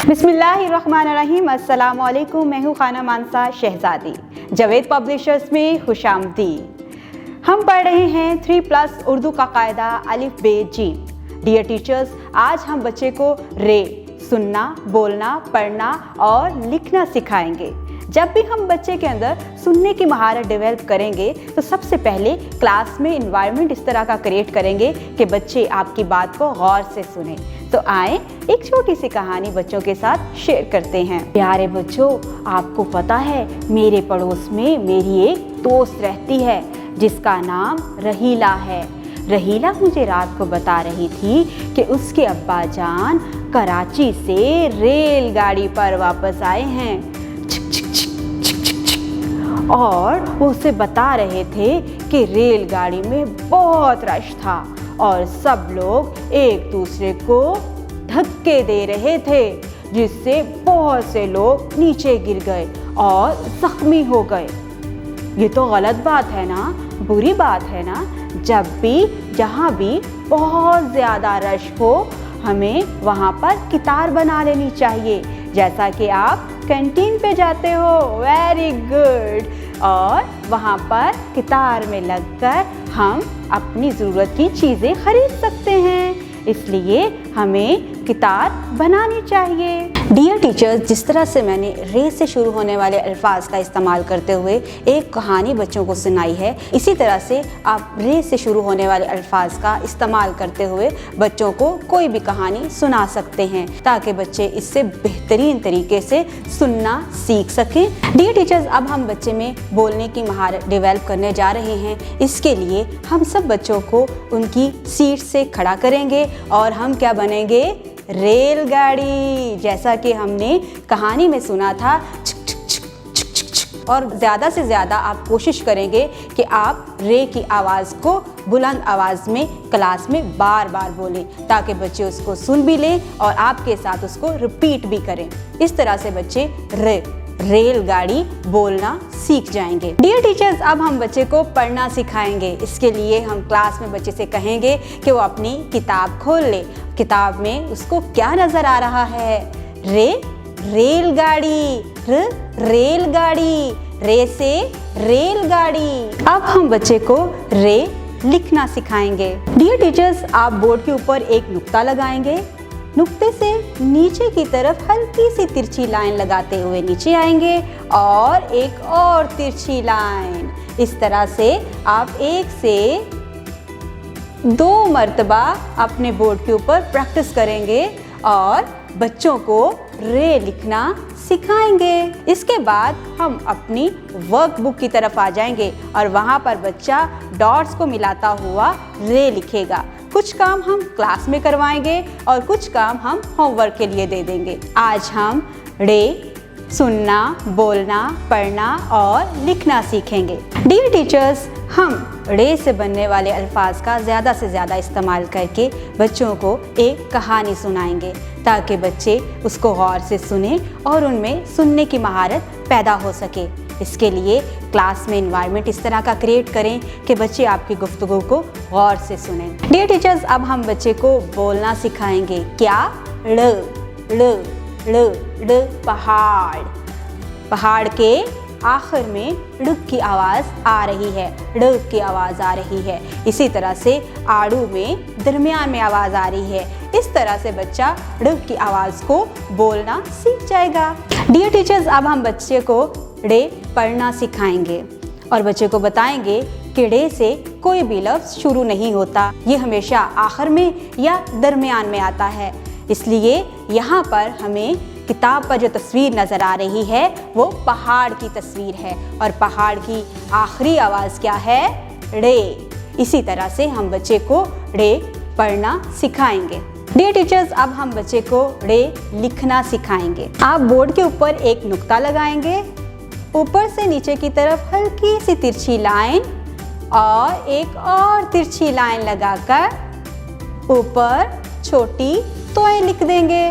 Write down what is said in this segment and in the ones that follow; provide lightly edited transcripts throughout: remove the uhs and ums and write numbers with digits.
बिस्मिल्लाहिर्रहमानिर्रहीम। अस्सलाम वालेकुम। मैं हूँ खाना मानसा शहजादी। जावेद पब्लिशर्स में खुशामदीद। हम पढ़ रहे हैं 3+ उर्दू का कायदा अलिफ बे जीम। डियर टीचर्स, आज हम बच्चे को रे सुनना, बोलना, पढ़ना और लिखना सिखाएंगे। जब भी हम बच्चे के अंदर सुनने की महारत डेवलप करेंगे तो सबसे पहले क्लास में इन्वायरमेंट इस तरह का क्रिएट करेंगे कि बच्चे आपकी बात को गौर से सुने। तो आए एक छोटी सी कहानी बच्चों के साथ शेयर करते हैं। प्यारे बच्चों, आपको पता है मेरे पड़ोस में मेरी एक दोस्त रहती है जिसका नाम रहीला है। रहीला मुझे रात को बता रही थी कि उसके अब्बा जान कराची से रेलगाड़ी पर वापस आए हैं और वो उसे बता रहे थे कि रेलगाड़ी में बहुत रश था और सब लोग एक दूसरे को धक्के दे रहे थे, जिससे बहुत से लोग नीचे गिर गए और जख्मी हो गए। ये तो गलत बात है ना, बुरी बात है ना। जब भी जहाँ भी बहुत ज़्यादा रश हो हमें वहाँ पर कितार बना लेनी चाहिए, जैसा कि आप कैंटीन पे जाते हो। Very good. और वहाँ पर कितार में लगकर हम अपनी ज़रूरत की चीज़ें खरीद सकते हैं, इसलिए हमें कितार बनानी चाहिए। डियर टीचर्स, जिस तरह से मैंने रे से शुरू होने वाले अल्फाज का इस्तेमाल करते हुए एक कहानी बच्चों को सुनाई है, इसी तरह से आप रे से शुरू होने वाले अल्फाज का इस्तेमाल करते हुए बच्चों को कोई भी कहानी सुना सकते हैं, ताकि बच्चे इससे बेहतरीन तरीके से सुनना सीख सकें। डियर टीचर्स, अब हम बच्चे में बोलने की महारत डेवलप करने जा रहे हैं। इसके लिए हम सब बच्चों को उनकी सीट से खड़ा करेंगे और हम क्या बनेंगे? रेलगाड़ी, जैसा कि हमने कहानी में सुना था। और ज़्यादा से ज़्यादा आप कोशिश करेंगे कि आप रे की आवाज़ को बुलंद आवाज़ में क्लास में बार बार बोलें, ताकि बच्चे उसको सुन भी लें और आपके साथ उसको रिपीट भी करें। इस तरह से बच्चे रेलगाड़ी बोलना सीख जाएंगे। डियर टीचर्स, अब हम बच्चे को पढ़ना सिखाएंगे। इसके लिए हम क्लास में बच्चे से कहेंगे कि वो अपनी किताब खोल ले। किताब में उसको क्या नज़र आ रहा है? रेलगाड़ी, रेलगाड़ी, रे से रेलगाड़ी। अब हम बच्चे को रे लिखना सिखाएंगे। डियर टीचर्स, आप बोर्ड के ऊपर एक नुक्ता लगाएंगे। नुक्ते से नीचे की तरफ हल्की सी तिरछी लाइन लगाते हुए नीचे आएंगे और एक और तिरछी लाइन। इस तरह से आप 1 से 2 मरतबा अपने बोर्ड के ऊपर प्रैक्टिस करेंगे और बच्चों को रे लिखना सिखाएंगे। इसके बाद हम अपनी वर्कबुक की तरफ आ जाएंगे और वहाँ पर बच्चा डॉट्स को मिलाता हुआ रे लिखेगा। कुछ काम हम क्लास में करवाएंगे और कुछ काम हम होमवर्क के लिए दे देंगे। आज हम रे सुनना, बोलना, पढ़ना और लिखना सीखेंगे। डियर टीचर्स, हम रे से बनने वाले अल्फाज का ज़्यादा से ज़्यादा इस्तेमाल करके बच्चों को एक कहानी सुनाएंगे, ताकि बच्चे उसको गौर से सुने और उनमें सुनने की महारत पैदा हो सके। इसके लिए क्लास में इन्वायरमेंट इस तरह का क्रिएट करें कि बच्चे आपकी गुफ्तगू को गौर से सुनें। डियर टीचर्स, अब हम बच्चे को बोलना सिखाएंगे। क्या? ड़, पहाड़। पहाड़ के आखिर में ड़ की आवाज़ आ रही है, ड़ की आवाज़ आ रही है। इसी तरह से आड़ू में दरमियान में आवाज़ आ रही है। इस तरह से बच्चा ड़ की आवाज़ को बोलना सीख जाएगा। डियर टीचर्स, अब हम बच्चे को रे पढ़ना सिखाएंगे और बच्चे को बताएंगे कि रे से कोई भी लफ्ज़ शुरू नहीं होता, ये हमेशा आखिर में या दरमियान में आता है। इसलिए यहाँ पर हमें किताब पर जो तस्वीर नज़र आ रही है वो पहाड़ की तस्वीर है और पहाड़ की आखिरी आवाज़ क्या है? रे। इसी तरह से हम बच्चे को रे पढ़ना सिखाएंगे। डियर टीचर्स, अब हम बच्चे को रे लिखना सिखाएंगे। आप बोर्ड के ऊपर एक नुक्ता लगाएंगे, ऊपर से नीचे की तरफ हल्की सी तिरछी लाइन और एक और तिरछी लाइन लगाकर ऊपर छोटी तोय लिख देंगे।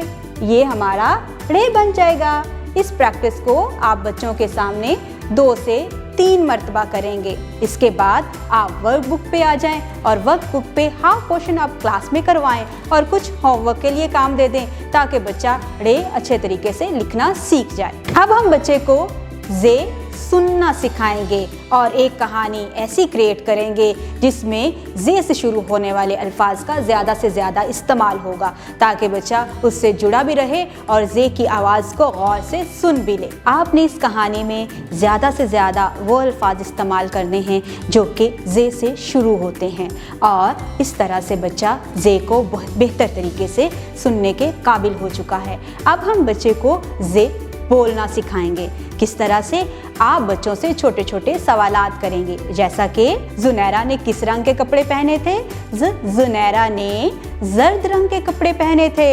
ये हमारा रे बन जाएगा। इस प्रैक्टिस को आप बच्चों के सामने 2 से 3 मरतबा करेंगे। इसके बाद आप वर्कबुक पे आ जाएं और वर्कबुक पे हाफ पोर्शन आप क्लास में करवाएं और कुछ होमवर्क के लिए काम दे दें ताकि बच्चा अच्छे तरीके से लिखना सीख जाए। अब हम बच्चे को जे सुनना सिखाएंगे और एक कहानी ऐसी क्रिएट करेंगे जिसमें जे से शुरू होने वाले अल्फाज का ज़्यादा से ज़्यादा इस्तेमाल होगा ताकि बच्चा उससे जुड़ा भी रहे और जे की आवाज़ को गौर से सुन भी ले। आपने इस कहानी में ज़्यादा से ज़्यादा वो अल्फाज इस्तेमाल करने हैं जो कि जे से शुरू होते हैं और इस तरह से बच्चा जे को बहुत बेहतर तरीके से सुनने के काबिल हो चुका है। अब हम बच्चे को जे बोलना सिखाएंगे। किस तरह से? आप बच्चों से छोटे छोटे सवालात करेंगे, जैसा कि जुनैरा ने किस रंग के कपड़े पहने थे? जुनैरा ने जर्द रंग के कपड़े पहने थे।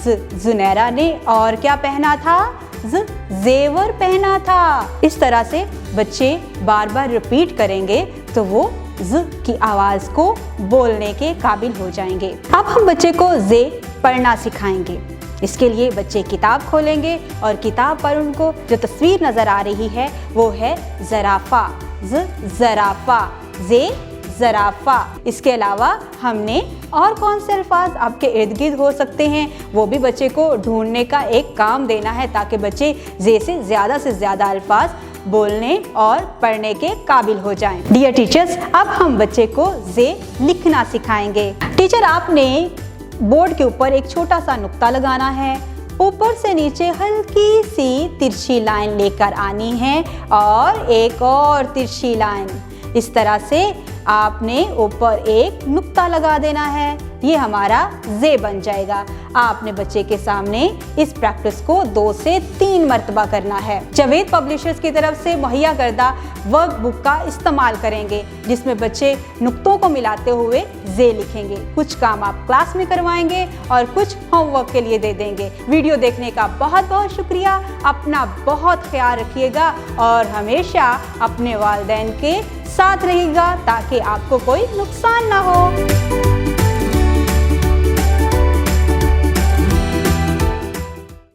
जुनैरा ने और क्या पहना था? जेवर पहना था। इस तरह से बच्चे बार बार रिपीट करेंगे तो वो ज की आवाज़ को बोलने के काबिल हो जाएंगे। अब हम बच्चे को जे पढ़ना सिखाएंगे। इसके लिए बच्चे किताब खोलेंगे और किताब पर उनको जो तस्वीर नज़र आ रही है वो है ज़राफ़ा। ज़राफ़ा, जे ज़राफ़ा। इसके अलावा हमने और कौन से अल्फाज आपके इर्द गिर्द हो सकते हैं वो भी बच्चे को ढूंढने का एक काम देना है ताकि बच्चे जे से ज़्यादा अल्फाज बोलने और पढ़ने के काबिल हो जाएं। डियर टीचर्स, अब हम बच्चे को जे लिखना सिखाएंगे। टीचर, आपने बोर्ड के ऊपर एक छोटा सा नुक्ता लगाना है, ऊपर से नीचे हल्की सी तिरछी लाइन लेकर आनी है और एक और तिरछी लाइन। इस तरह से आपने ऊपर एक नुक्ता लगा देना है, ये हमारा जे बन जाएगा। आपने बच्चे के सामने इस प्रैक्टिस को 2 से 3 मरतबा करना है। जावेद पब्लिशर्स की तरफ से मुहैया करदा वर्कबुक का इस्तेमाल करेंगे जिसमें बच्चे नुक्तों को मिलाते हुए जे लिखेंगे। कुछ काम आप क्लास में करवाएंगे और कुछ होमवर्क के लिए दे देंगे। वीडियो देखने का बहुत बहुत शुक्रिया। अपना बहुत ख्याल रखिएगा और हमेशा अपने वालिदैन के साथ रहिएगा ताकि आपको कोई नुकसान ना हो।